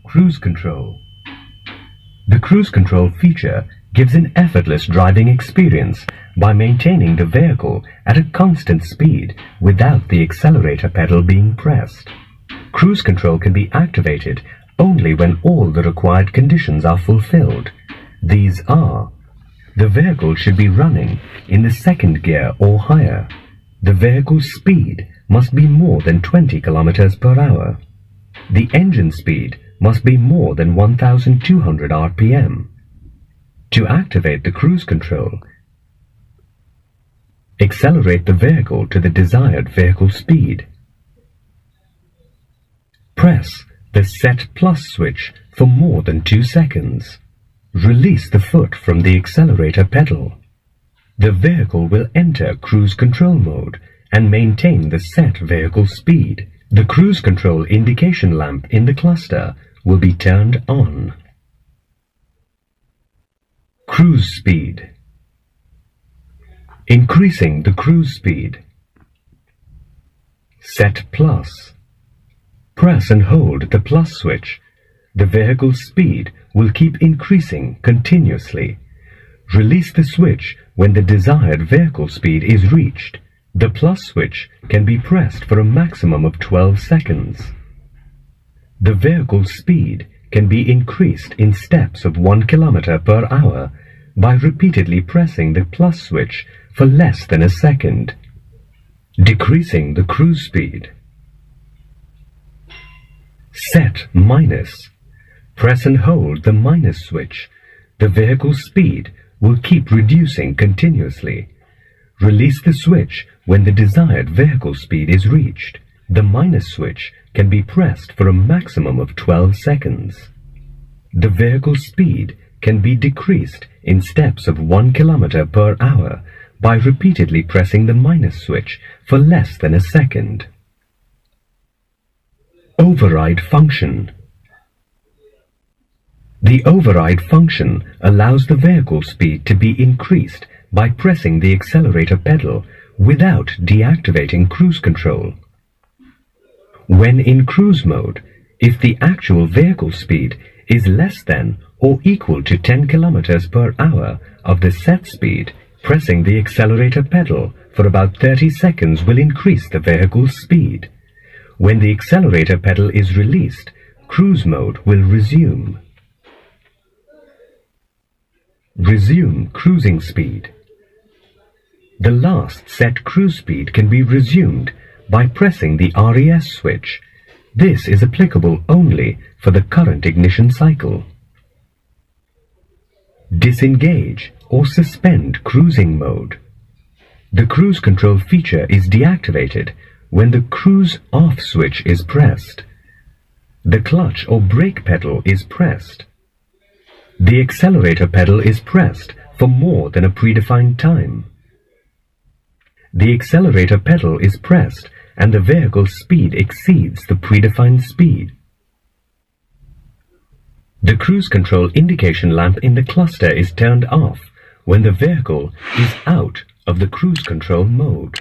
Cruise control. The cruise control feature gives an effortless driving experience by maintaining the vehicle at a constant speed without the accelerator pedal being pressed. Cruise control can be activated only when all the required conditions are fulfilled. These are: the vehicle should be running in the second gear or higher. The vehicle's speed must be more than 20 km per hour. The engine speed must be more than 1200 RPM. To activate the cruise control, accelerate the vehicle to the desired vehicle speed. Press the Set Plus switch for more than 2 seconds. Release the foot from the accelerator pedal. The vehicle will enter cruise control mode and maintain the set vehicle speed. The cruise control indication lamp in the cluster will be turned on. Cruise speed. Increasing the cruise speed. Set Plus. Press and hold the plus switch. The vehicle's speed will keep increasing continuously. Release the switch when the desired vehicle speed is reached. The plus switch can be pressed for a maximum of 12 seconds. The vehicle's speed can be increased in steps of 1 km per hour by repeatedly pressing the plus switch for less than a second. Decreasing the cruise speed. Set minus. Press and hold the minus switch. The vehicle's speed will keep reducing continuously. Release the switch when the desired vehicle speed is reached. The minus switch can be pressed for a maximum of 12 seconds. The vehicle's speed can be decreased in steps of 1 km per hour by repeatedly pressing the minus switch for less than a second. Override function. The override function allows the vehicle speed to be increased by pressing the accelerator pedal without deactivating cruise control. When in cruise mode, if the actual vehicle speed is less than or equal to 10 km per hour of the set speed, pressing the accelerator pedal for about 30 seconds will increase the vehicle's speed. When the accelerator pedal is released, cruise mode will resume. Resume cruising speed. The last set cruise speed can be resumed by pressing the RES switch. This is applicable only for the current ignition cycle. Disengage or suspend cruising mode. The cruise control feature is deactivated when the cruise off switch is pressed. The clutch or brake pedal is pressed. The accelerator pedal is pressed for more than a predefined time. The accelerator pedal is pressed and the vehicle's speed exceeds the predefined speed. The cruise control indication lamp in the cluster is turned off when the vehicle is out of the cruise control mode.